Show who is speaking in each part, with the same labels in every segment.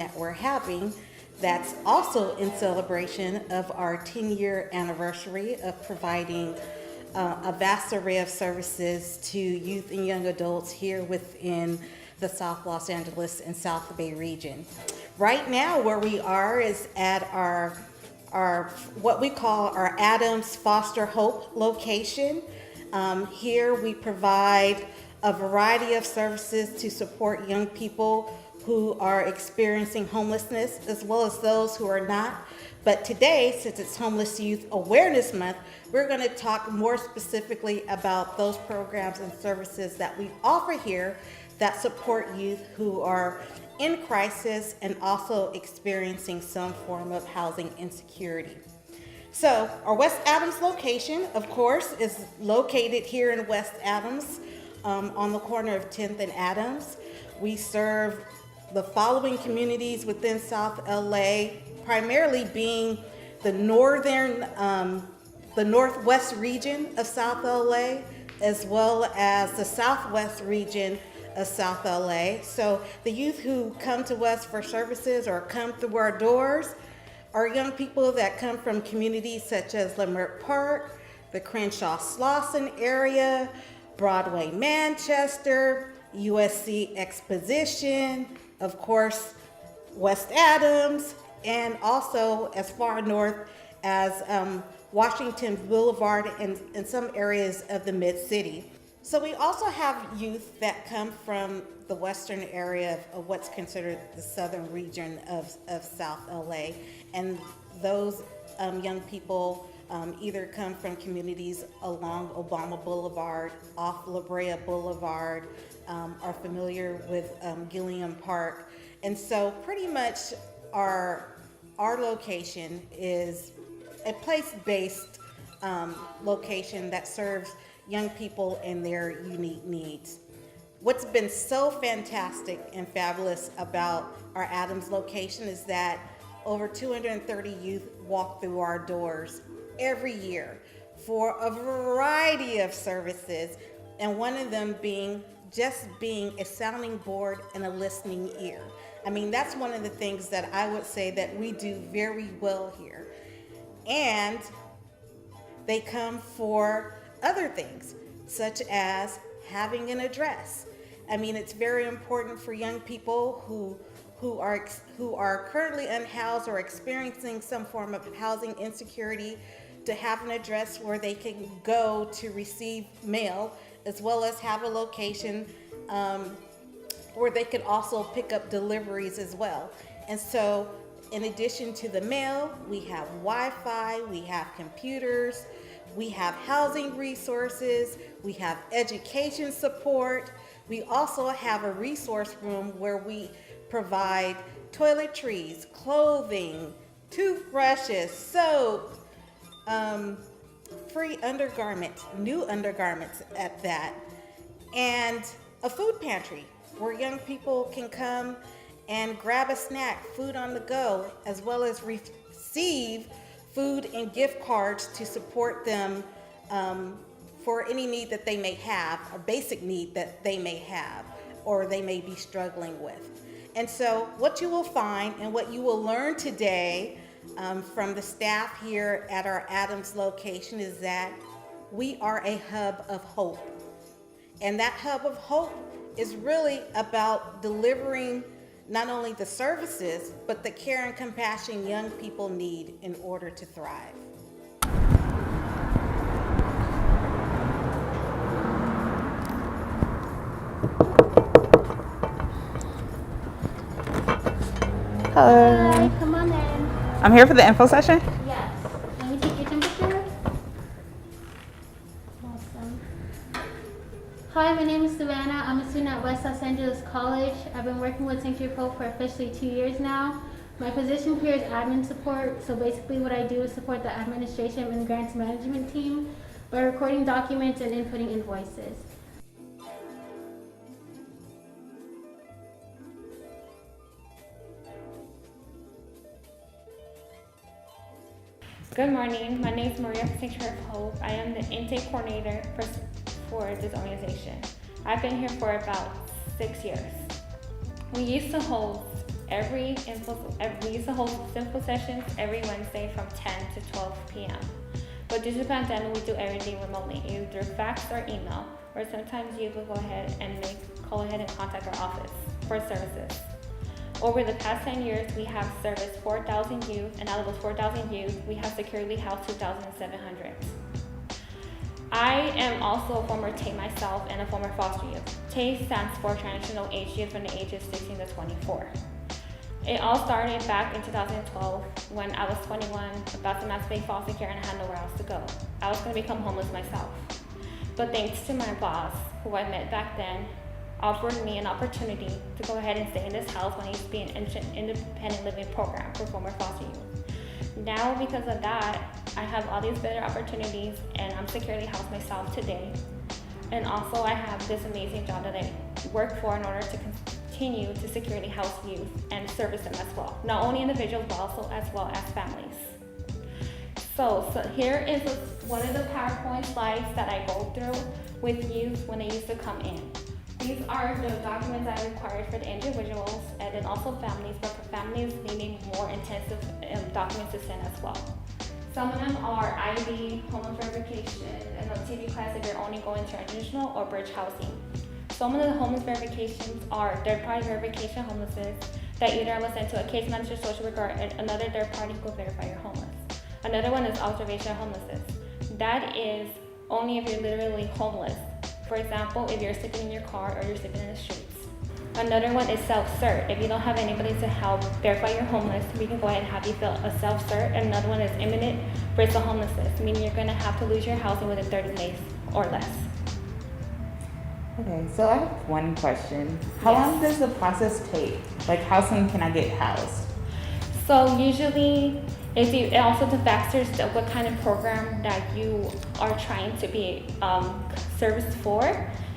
Speaker 1: that we're having that's also in celebration of our 10-year anniversary of providing a vast array of services to youth and young adults here within the South Los Angeles and South Bay region. Right now, where we are is at our what we call our Adams Foster Hope location. Here we provide a variety of services to support young people who are experiencing homelessness, as well as those who are not. But today, since it's Homeless Youth Awareness Month, we're going to talk more specifically about those programs and services that we offer here that support youth who are in crisis and also experiencing some form of housing insecurity. So our West Adams location, of course, is located here in West Adams on the corner of 10th and Adams. We serve the following communities within South LA, primarily being the northwest region of South LA, as well as the southwest region of South LA. So the youth who come to us for services or come through our doors are young people that come from communities such as Leimert Park, the Crenshaw-Slauson area, Broadway, Manchester, USC Exposition, of course, West Adams, and also as far north as Washington Boulevard and some areas of the Mid-City. So we also have youth that come from the western area of what's considered the southern region of South LA. And those young people either come from communities along Obama Boulevard, off La Brea Boulevard, are familiar with Gilliam Park. And so pretty much our location is a place-based location that serves young people and their unique needs. What's been so fantastic and fabulous about our Adams location is that over 230 youth walk through our doors every year for a variety of services, and one of them being just being a sounding board and a listening ear. I mean, that's one of the things that I would say that we do very well here. And they come for other things, such as having an address. I mean, it's very important for young people who are currently unhoused or experiencing some form of housing insecurity to have an address where they can go to receive mail, as well as have a location where they could also pick up deliveries as well. And so in addition to the mail, we have Wi-Fi, we have computers, we have housing resources, we have education support. We also have a resource room where we provide toiletries, clothing, toothbrushes, soap, free undergarments, new undergarments at that, and a food pantry where young people can come and grab a snack, food on the go, as well as receive food and gift cards to support them for any need that they may have, a basic need that they may have or they may be struggling with. And so what you will find and what you will learn today from the staff here at our Adams location is that we are a hub of hope. And that hub of hope is really about delivering not only the services, but the care and compassion young people need in order to thrive.
Speaker 2: Hello.
Speaker 3: Hi, come on in.
Speaker 2: I'm here for the info session.
Speaker 3: Yes. Let me take your temperature. Awesome. Hi, my name is Savannah. I'm a student at West Los Angeles College. I've been working with Sanctuary Pope for officially 2 years now. My position here is admin support. So basically what I do is support the administration and grants management team by recording documents and inputting invoices.
Speaker 4: Good morning. My name is Maria from Sanctuary Pope. I am the intake coordinator for this organization. I've been here for about 6 years. We used to host we used to hold info sessions every Wednesday from 10 to 12 p.m. But due to the pandemic, we do everything remotely, either fax or email, or sometimes you will go ahead and call ahead and contact our office for services. Over the past 10 years, we have serviced 4,000 youth, and out of those 4,000 youth, we have securely housed 2,700. I am also a former TAY myself and a former foster youth. TAY stands for Transitional Age Youth from the ages 16 to 24. It all started back in 2012 when I was 21, about to emancipate foster care, and I had nowhere else to go. I was going to become homeless myself. But thanks to my boss, who I met back then, offered me an opportunity to go ahead and stay in this house when I used to be in an independent living program for former foster youth. Now, because of that, I have all these better opportunities, and I'm securely housed myself today. And also, I have this amazing job that I work for in order to continue to securely house youth and service them as well. Not only individuals, but also as well as families. So here is one of the PowerPoint slides that I go through with youth when they used to come in. These are the documents I required for the individuals and then also families, but for families, they need more intensive documents to send as well. Some of them are ID, home verification, and LTV class if you're only going to traditional or bridge housing. Some of the homeless verifications are third-party verification homelessness that either are sent to a case manager, social worker, or another third party who will verify you're homeless. Another one is observation homelessness. That is only if you're literally homeless. For example, if you're sleeping in your car or you're sleeping in the streets. Another one is self-cert. If you don't have anybody to help verify you're homeless, we can go ahead and have you fill a self-cert. And another one is imminent risk of homelessness, meaning you're gonna have to lose your housing within 30 days or less.
Speaker 2: Okay, so I have one question. How long does the process take? Like, how soon can I get housed?
Speaker 4: So usually, it also factors what kind of program that you are trying to be serviced for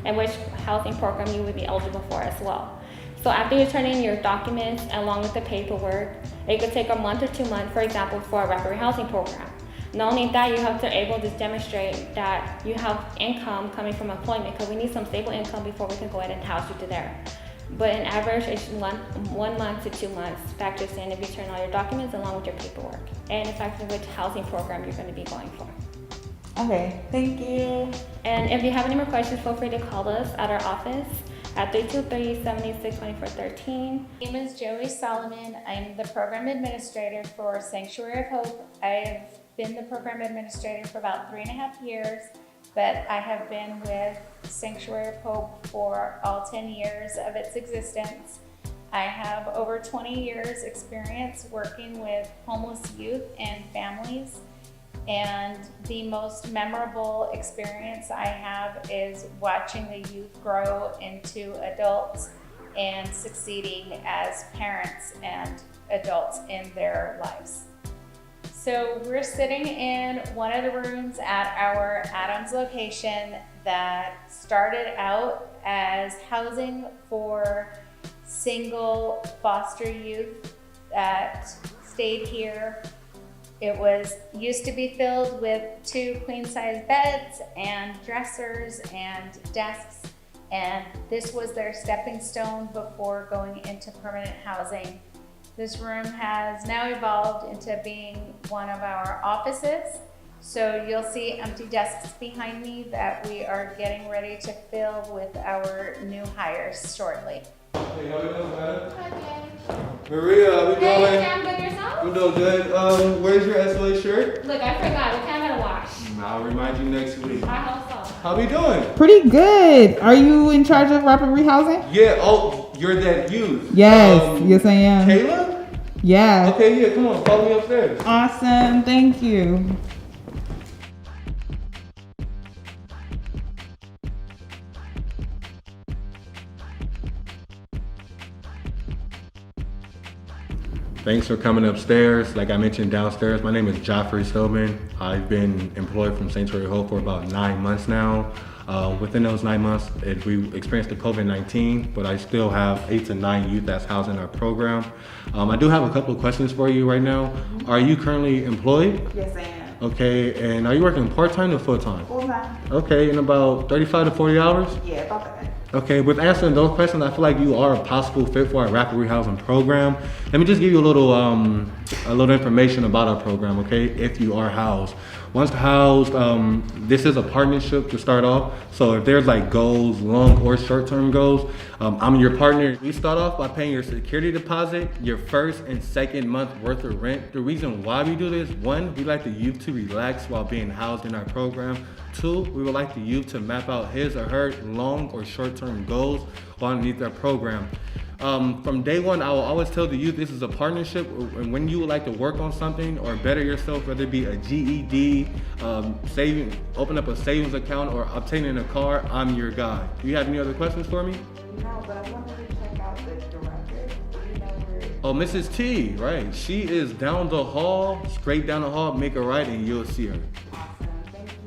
Speaker 4: and which housing program you would be eligible for as well. So after you turn in your documents along with the paperwork, it could take a month or 2 months, for example, for a rapid housing program. Not only that, you have to able to demonstrate that you have income coming from employment, because we need some stable income before we can go ahead and house you to there. But in average, it's 1 month to 2 months factors in if you turn all your documents along with your paperwork, and in fact which housing program you're going to be going for.
Speaker 2: Okay, thank you.
Speaker 4: And if you have any more questions, feel free to call us at our office at 323-76-2413.
Speaker 5: My name is Joey Solomon. I'm the program administrator for Sanctuary of Hope. I've been the program administrator for about 3.5 years, but I have been with Sanctuary of Hope for all 10 years of its existence. I have over 20 years experience working with homeless youth and families. And the most memorable experience I have is watching the youth grow into adults and succeeding as parents and adults in their lives. So we're sitting in one of the rooms at our Adams location that started out as housing for single foster youth that stayed here. It used to be filled with 2 queen-size beds and dressers and desks, and this was their stepping stone before going into permanent housing. This room has now evolved into being one of our offices. So you'll see empty desks behind me that we are getting ready to fill with our new hires shortly.
Speaker 6: Hey, how you doing, man?
Speaker 3: Hi,
Speaker 6: Maria, how we
Speaker 3: Hey,
Speaker 6: doing?
Speaker 3: I'm good yourself?
Speaker 6: I'm doing good. Where's your SOH shirt?
Speaker 3: Look, I forgot. We can't have a wash.
Speaker 6: I'll remind you next week.
Speaker 3: I hope so.
Speaker 6: How we doing?
Speaker 2: Pretty good. Are you in charge of rapid rehousing?
Speaker 6: Yeah, oh, you're that youth.
Speaker 2: Yes, yes I am.
Speaker 6: Kayla?
Speaker 2: Yeah.
Speaker 6: Okay, yeah, come on, follow me upstairs.
Speaker 2: Awesome, thank you.
Speaker 6: Thanks for coming upstairs. Like I mentioned downstairs, my name is Joffrey Stillman. I've been employed from Sanctuary Hope for about 9 months now. Within those 9 months, we experienced the COVID-19, but I still have 8 to 9 youth that's housed in our program. I do have a couple of questions for you right now. Are you currently employed?
Speaker 2: Yes I am.
Speaker 6: Okay, and are you working part-time or full-time?
Speaker 2: Full time.
Speaker 6: Okay, in about 35 to 40 hours?
Speaker 2: Yeah, about that.
Speaker 6: Okay, with answering those questions, I feel like you are a possible fit for our rapid rehousing program. Let me just give you a little information about our program, okay? If you are housed, once housed, this is a partnership to start off. So if there's like goals, long or short-term goals, I'm your partner. We start off by paying your security deposit, your first and second month worth of rent. The reason why we do this: one, we like the youth to relax while being housed in our program. Two, we would like the youth to map out his or her long or short-term goals while underneath our program. From day one, I will always tell the youth this is a partnership, and when you would like to work on something or better yourself, whether it be a GED, open up a savings account, or obtaining a car, I'm your guy. Do you have any other questions for me?
Speaker 2: No, but I wanted to check out the director. Do you know where?
Speaker 6: Oh, Mrs. T, right. She is down the hall, straight down the hall, make a right, and you'll see her.
Speaker 2: Awesome, thank you.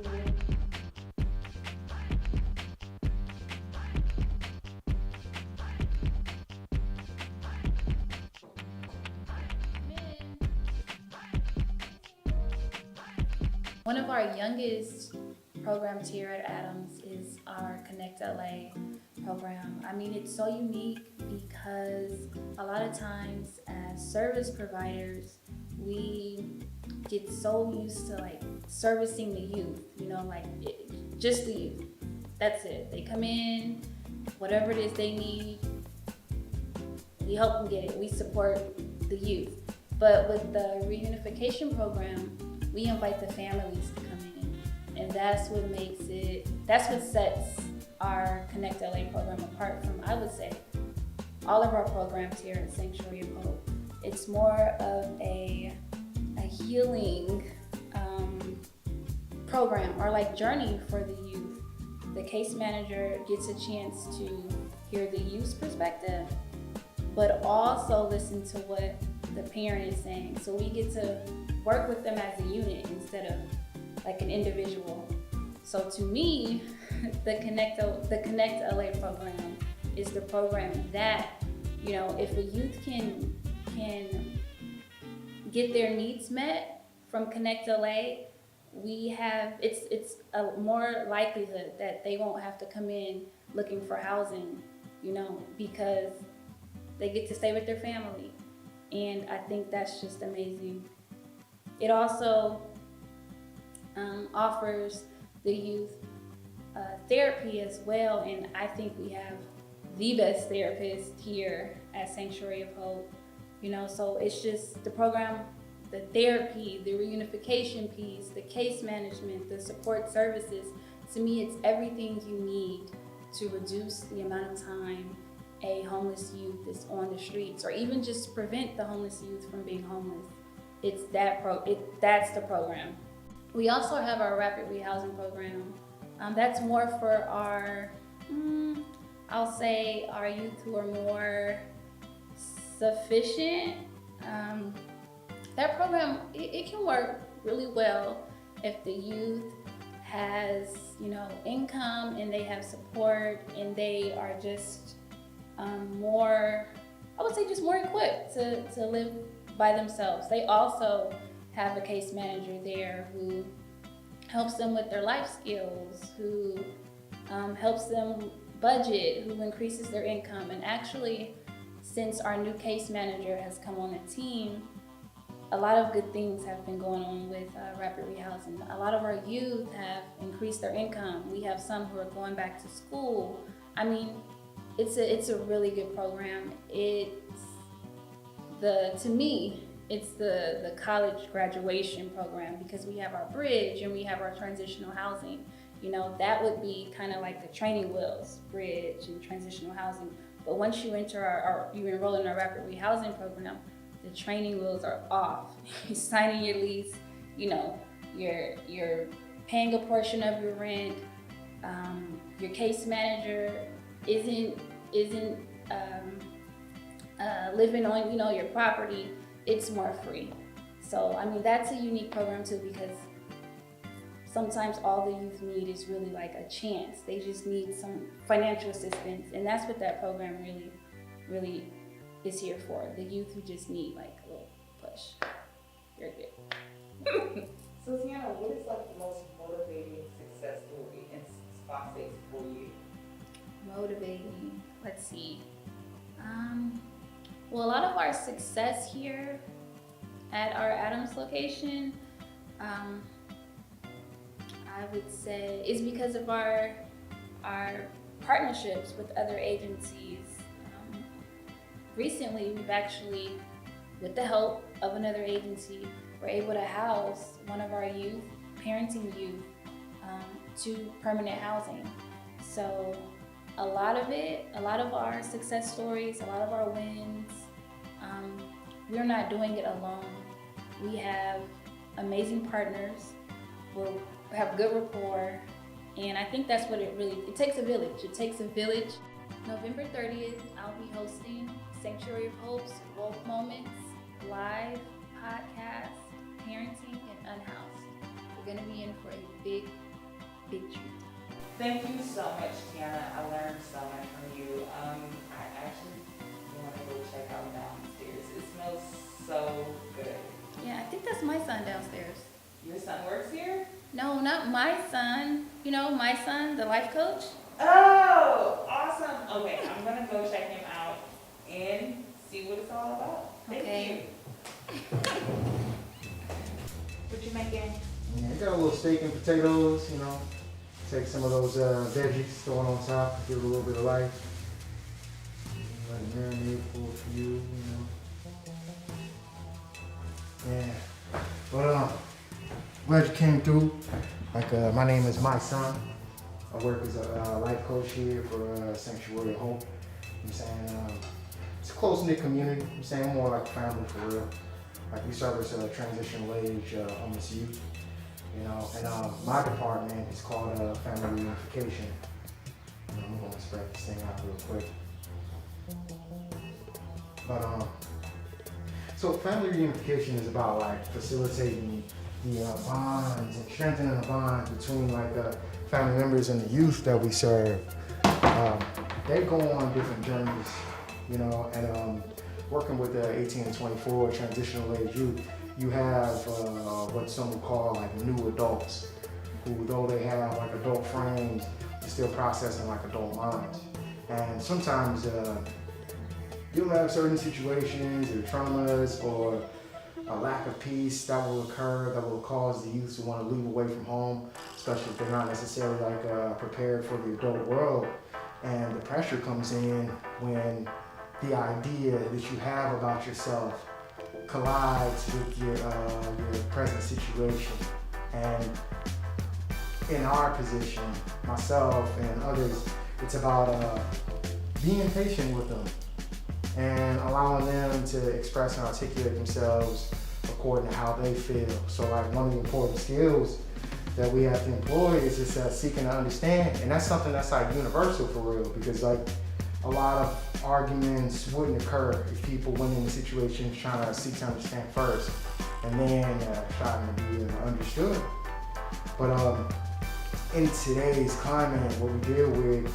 Speaker 5: One of our youngest programs here at Adams is our Connect LA program. I mean, it's so unique because a lot of times as service providers, we get so used to like servicing the youth, you know, like just the youth. That's it. They come in, whatever it is they need, we help them get it. We support the youth. But with the reunification program, we invite the families to come in. And that's what sets our Connect LA program apart from, I would say, all of our programs here at Sanctuary of Hope. It's more of a healing program or like journey for the youth. The case manager gets a chance to hear the youth's perspective, but also listen to what the parent is saying. So we get to work with them as a unit instead of like an individual. So to me, the Connect LA program is the program that, you know, if a youth can get their needs met from Connect LA, it's a more likelihood that they won't have to come in looking for housing, you know, because they get to stay with their family. And I think that's just amazing. It also offers the youth therapy as well, and I think we have the best therapist here at Sanctuary of Hope. You know, so it's just the program, the therapy, the reunification piece, the case management, the support services. To me, it's everything you need to reduce the amount of time a homeless youth is on the streets, or even just prevent the homeless youth from being homeless. That's the program. We also have our rapid rehousing program. That's more for our, I'll say our youth who are more sufficient. That program, it can work really well if the youth has, you know, income and they have support and they are just more, I would say just more equipped to live by themselves. They also have a case manager there who helps them with their life skills, who helps them budget, who increases their income. And actually, since our new case manager has come on the team, a lot of good things have been going on with rapid rehousing. A lot of our youth have increased their income. We have some who are going back to school. I mean, it's a really good program. To me, it's the college graduation program, because we have our bridge and we have our transitional housing. You know, that would be kind of like the training wheels, bridge and transitional housing. But once you enter you enroll in our rapid rehousing program, the training wheels are off. You're signing your lease, you know, you're paying a portion of your rent. Your case manager isn't living on, you know, your property. It's more free. So, I mean, that's a unique program too, because sometimes all the youth need is really like a chance. They just need some financial assistance, and that's what that program really is here for. The youth who just need like a little push. You're good.
Speaker 2: So Sienna, what is like the most motivating success story in SPA 6 for you?
Speaker 5: motivating. Let's see. Well, a lot of our success here at our Adams location, I would say, is because of our partnerships with other agencies. Recently, we've actually, with the help of another agency, we're able to house one of our youth, parenting youth, to permanent housing. So a lot of our success stories, a lot of our wins, we're not doing it alone. We have amazing partners, we have good rapport, and I think that's what it takes a village. It takes a village. November 30th, I'll be hosting Sanctuary of Hope's Woke Moments, live podcast, parenting, and unhoused. We're gonna be in for a big, big treat.
Speaker 2: Thank you so much, Tiana. I learned so much from you. I actually want to go check out downstairs. It smells so good.
Speaker 5: Yeah, I think that's my son downstairs.
Speaker 2: Your son works here?
Speaker 5: No, not my son. You know, my son, the life coach.
Speaker 2: Oh, awesome. Okay, I'm gonna go check him out and see what it's all about. Thank
Speaker 5: Okay.
Speaker 2: you. What you making?
Speaker 7: Yeah, got a little steak and potatoes, you know. Take some of those veggies, throw it on top, give it a little bit of life. Let it marinate for a few, you know. Yeah. But glad you came through. Like my name is My Son. I work as a life coach here for Sanctuary of Hope. I'm saying it's a close-knit community. I'm saying more like family for real. Like we service transitional age homeless youth. You know, and my department is called Family Reunification. I'm gonna spread this thing out real quick. But so family reunification is about like facilitating the bonds and strengthening the bonds between like family members and the youth that we serve. They go on different journeys, you know, and working with the 18 and 24 transitional age youth. You have what some would call like new adults, who though they have like adult frames, they're still processing like adult minds. And sometimes you'll have certain situations or traumas or a lack of peace that will occur that will cause the youth to want to leave away from home, especially if they're not necessarily like prepared for the adult world. And the pressure comes in when the idea that you have about yourself collides with your present situation. And in our position, myself and others, it's about being patient with them and allowing them to express and articulate themselves according to how they feel. So like one of the important skills that we have to employ is just seeking to understand. And that's something that's like universal for real, because like a lot of arguments wouldn't occur if people went into situations trying to seek to understand first and then trying to be understood. But in today's climate, what we deal with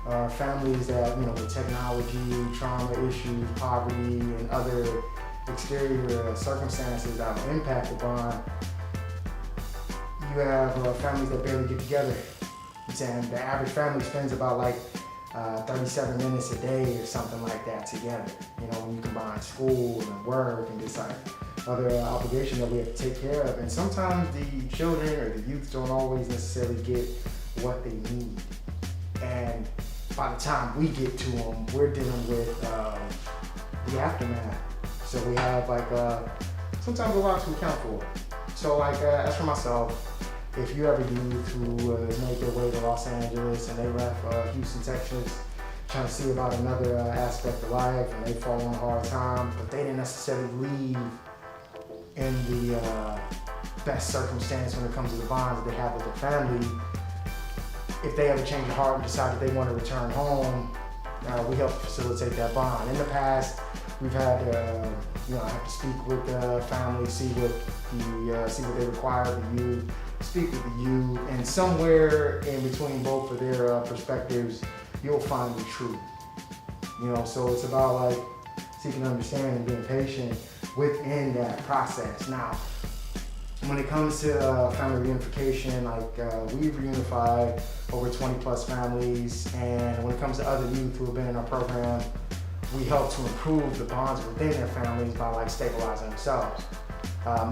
Speaker 7: are families that, you know, with technology, trauma issues, poverty, and other exterior circumstances that will impact the bond. You have families that barely get together. And the average family spends about like 37 minutes a day or something like that together. You know, when you combine school and work and just like other obligations that we have to take care of. And sometimes the children or the youth don't always necessarily get what they need. And by the time we get to them, we're dealing with the aftermath. So we have like sometimes a lot to account for. So like as for myself, if you ever youth who made their way to Los Angeles and they left Houston, Texas, trying to see about another aspect of life, and they fall on a hard time, but they didn't necessarily leave in the best circumstance when it comes to the bonds that they have with their family. If they ever change their heart and decide that they want to return home, we help facilitate that bond. In the past, we've had I have to speak with the family, see what they require of the youth, speak with the youth, and somewhere in between both of their perspectives, you'll find the truth. You know, so it's about like seeking to understand and being patient within that process. Now, When it comes to family reunification, we've reunified over 20 plus families, and when it comes to other youth who have been in our program, we help to improve the bonds within their families by stabilizing themselves.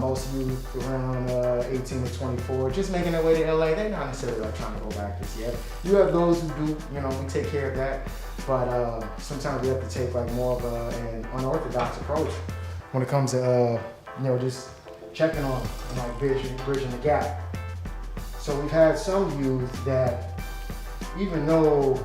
Speaker 7: Most youth around 18 to 24, just making their way to LA, they're not necessarily trying to go back just yet. You have those who do, we take care of that, but sometimes we have to take more of an unorthodox approach when it comes to just checking on them, bridging the gap. So we've had some youth that, even though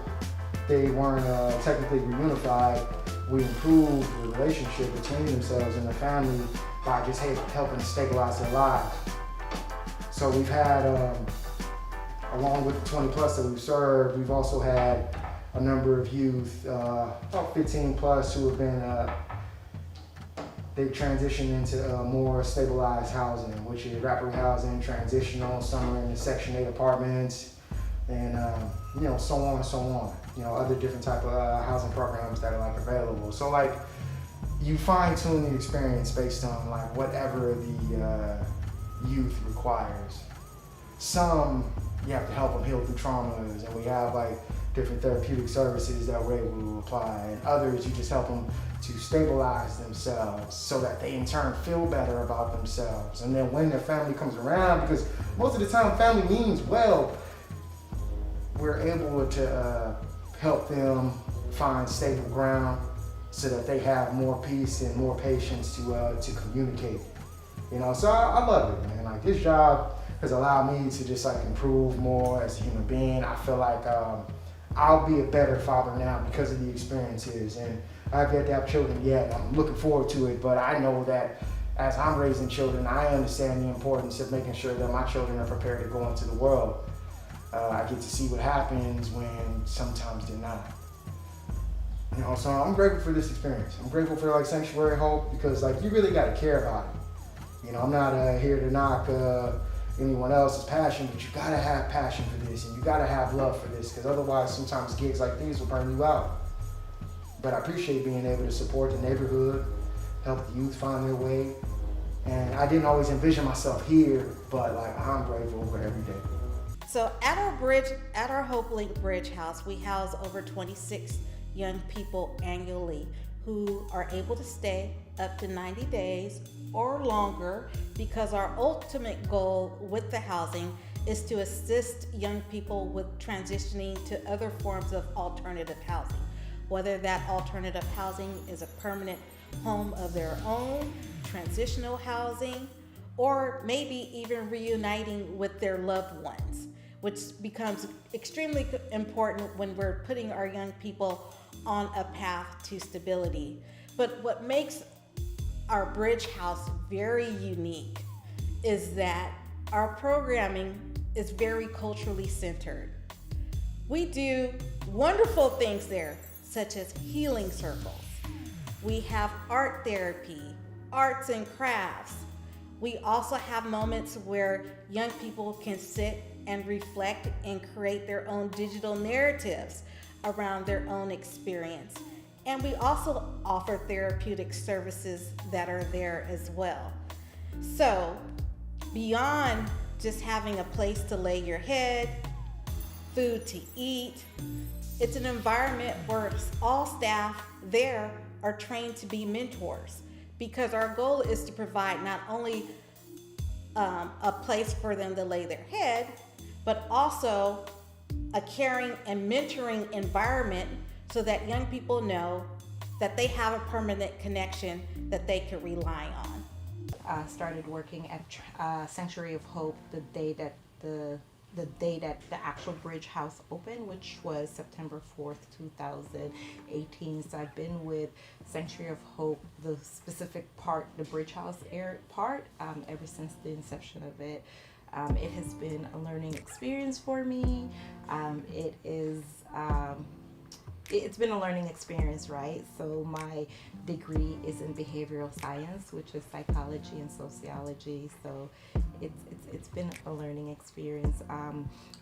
Speaker 7: they weren't technically reunified, we improved the relationship between themselves and their family by just helping to stabilize their lives. So we've had, along with the 20 plus that we've served, we've also had a number of youth, about 15 plus, who have been, they've transitioned into more stabilized housing, which is wraparound housing, transitional, some are in the Section 8 apartments, and so on and so on. Other different type of housing programs that are available. So you fine tune the experience based on whatever the youth requires. Some you have to help them heal through traumas, and we have different therapeutic services that we're able to apply, and others you just help them to stabilize themselves so that they in turn feel better about themselves. And then when their family comes around, because most of the time family means well, we're able to help them find stable ground so that they have more peace and more patience to communicate. So I love it, man. This job has allowed me to just improve more as a human being. I feel I'll be a better father now because of the experiences, and I've yet to have children yet. I'm looking forward to it, but I know that as I'm raising children, I understand the importance of making sure that my children are prepared to go into the world. I get to see what happens when sometimes they're not. So I'm grateful for this experience. I'm grateful for Sanctuary Hope, because you really got to care about it. I'm not here to knock anyone else's passion, but you got to have passion for this, and you got to have love for this, because otherwise sometimes gigs like these will burn you out. But I appreciate being able to support the neighborhood, help the youth find their way. And I didn't always envision myself here, but I'm grateful for every day.
Speaker 1: So at our Hope Link Bridge House, we house over 26 young people annually who are able to stay up to 90 days or longer, because our ultimate goal with the housing is to assist young people with transitioning to other forms of alternative housing, whether that alternative housing is a permanent home of their own, transitional housing, or maybe even reuniting with their loved ones, which becomes extremely important when we're putting our young people on a path to stability. But what makes our Bridge House very unique is that our programming is very culturally centered. We do wonderful things there, such as healing circles. We have art therapy, arts and crafts. We also have moments where young people can sit and reflect and create their own digital narratives around their own experience. And we also offer therapeutic services that are there as well. So, beyond just having a place to lay your head, food to eat, it's an environment where all staff there are trained to be mentors, because our goal is to provide not only a place for them to lay their head, but also a caring and mentoring environment so that young people know that they have a permanent connection that they can rely on.
Speaker 8: Started working at Sanctuary of Hope the day that the actual Bridge House opened, which was September 4th, 2018. So I've been with Sanctuary of Hope, the specific part, the Bridge House part, ever since the inception of it. It has been a learning experience for me. It's been a learning experience, right? So my degree is in behavioral science, which is psychology and sociology. So it's been a learning experience.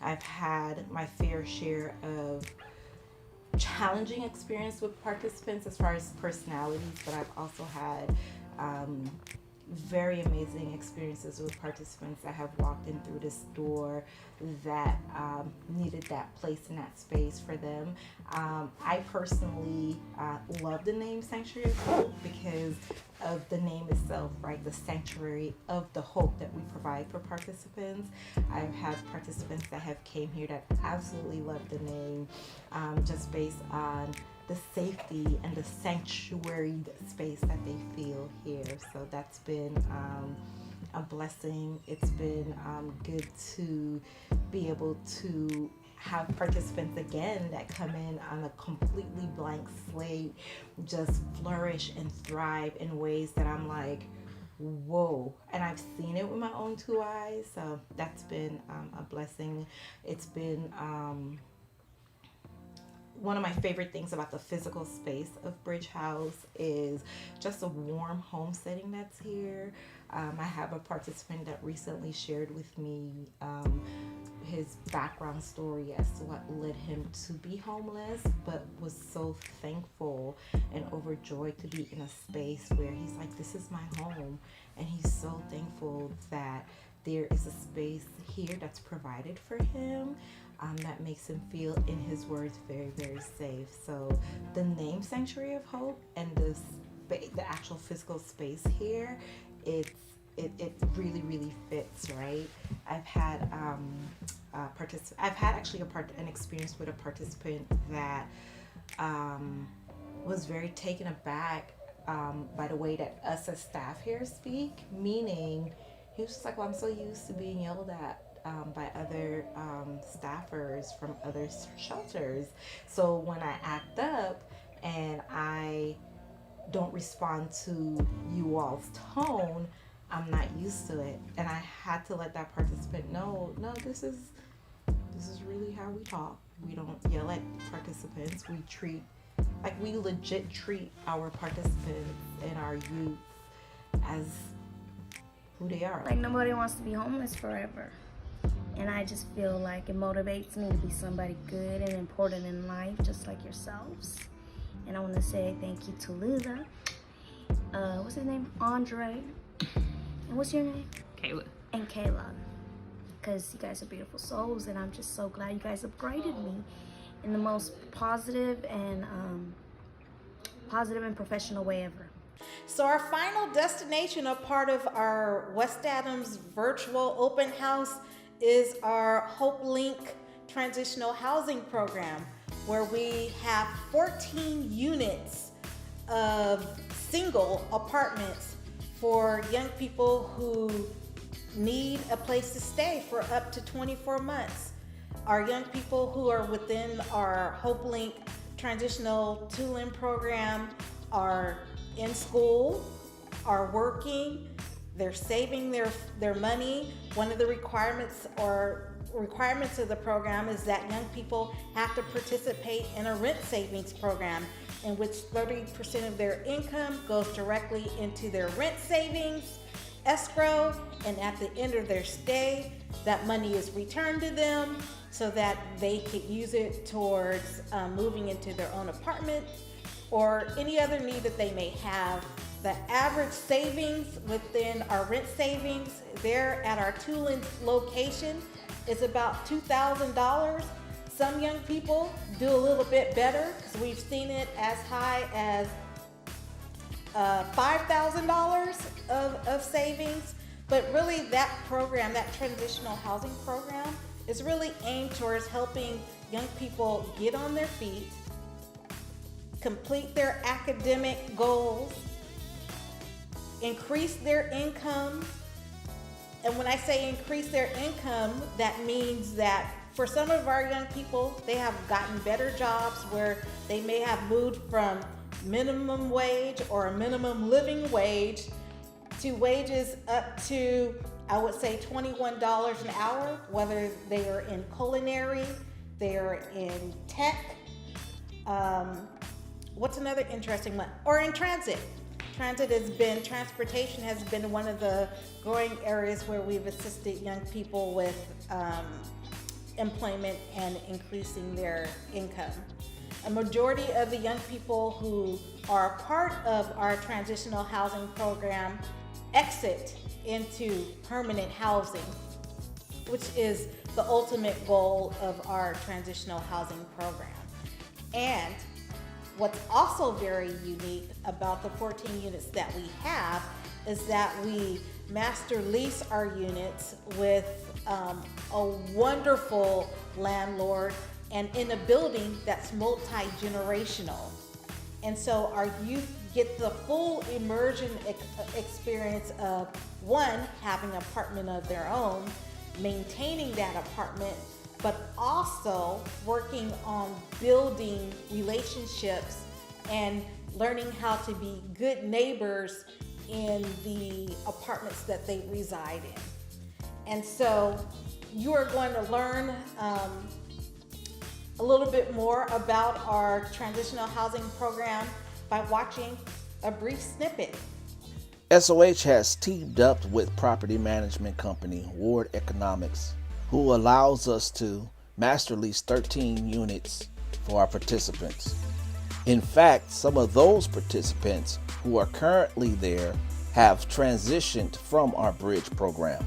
Speaker 8: I've had my fair share of challenging experience with participants as far as personalities, but I've also had very amazing experiences with participants that have walked in through this door that needed that place and that space for them. I personally love the name Sanctuary of Hope because of the name itself, right? The sanctuary of the hope that we provide for participants. I've had participants that have came here that absolutely love the name, just based on the safety and the sanctuary space that they feel here. So that's been a blessing. It's been good to be able to have participants again that come in on a completely blank slate, just flourish and thrive in ways that I'm like, whoa. And I've seen it with my own two eyes. So that's been a blessing. It's been one of my favorite things about the physical space of Bridge House is just a warm home setting that's here. I have a participant that recently shared with me his background story as to what led him to be homeless, but was so thankful and overjoyed to be in a space where he's like, this is my home. And he's so thankful that there is a space here that's provided for him. That makes him feel, in his words, very, very safe. So the name Sanctuary of Hope and the actual physical space here, it really, really fits, right? I've had an experience with a participant that was very taken aback by the way that us as staff here speak, meaning he was just like, well, I'm so used to being yelled at by other staffers from other shelters. So when I act up and I don't respond to you all's tone, I'm not used to it. And I had to let that participant know, no, this is really how we talk. We don't yell at participants. We legit treat our participants and our youth as who they are.
Speaker 9: Like, nobody wants to be homeless forever. And I just feel like it motivates me to be somebody good and important in life, just like yourselves. And I want to say thank you to Lula. What's his name? Andre. And what's your name?
Speaker 10: Kayla.
Speaker 9: And Kayla. Because you guys are beautiful souls, and I'm just so glad you guys upgraded me in the most positive and professional way ever.
Speaker 1: So our final destination, a part of our West Adams virtual open house, is our Hope Link transitional housing program, where we have 14 units of single apartments for young people who need a place to stay for up to 24 months. Our young people who are within our Hope Link transitional two-limb program are in school, are working, they're saving their money. One of the requirements of the program is that young people have to participate in a rent savings program in which 30% of their income goes directly into their rent savings escrow, and at the end of their stay, that money is returned to them so that they could use it towards moving into their own apartment or any other need that they may have. The average savings within our rent savings there at our Tulin location is about $2,000. Some young people do a little bit better because we've seen it as high as $5,000 of savings. But really that program, that transitional housing program, is really aimed towards helping young people get on their feet, complete their academic goals, increase their income. And when I say increase their income, that means that for some of our young people, they have gotten better jobs where they may have moved from minimum wage or a minimum living wage to wages up to, I would say, $21 an hour, whether they are in culinary, they are in tech. What's another interesting one? Or in transit. Transportation has been one of the growing areas where we've assisted young people with employment and increasing their income. A majority of the young people who are a part of our transitional housing program exit into permanent housing, which is the ultimate goal of our transitional housing program. And what's also very unique about the 14 units that we have is that we master lease our units with a wonderful landlord and in a building that's multi-generational. And so our youth get the full immersion experience of, one, having an apartment of their own, maintaining that apartment, but also working on building relationships and learning how to be good neighbors in the apartments that they reside in. And so you are going to learn a little bit more about our transitional housing program by watching a brief snippet.
Speaker 10: SOH has teamed up with property management company Ward Economics, who allows us to master lease 13 units for our participants. In fact, some of those participants who are currently there have transitioned from our bridge program.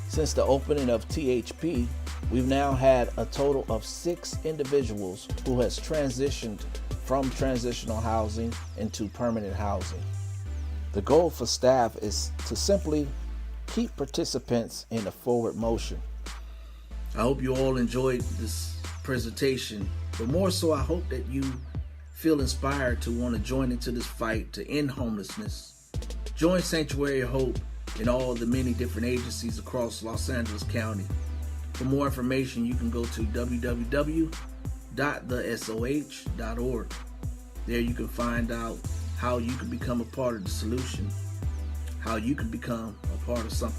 Speaker 10: Since the opening of THP, we've now had a total of 6 individuals who has transitioned from transitional housing into permanent housing. The goal for staff is to simply keep participants in a forward motion.
Speaker 11: I hope you all enjoyed this presentation, but more so I hope that you feel inspired to want to join into this fight to end homelessness. Join Sanctuary of Hope and all the many different agencies across Los Angeles County. For more information, you can go to www.thesoh.org. There you can find out how you can become a part of the solution, how you can become a part of something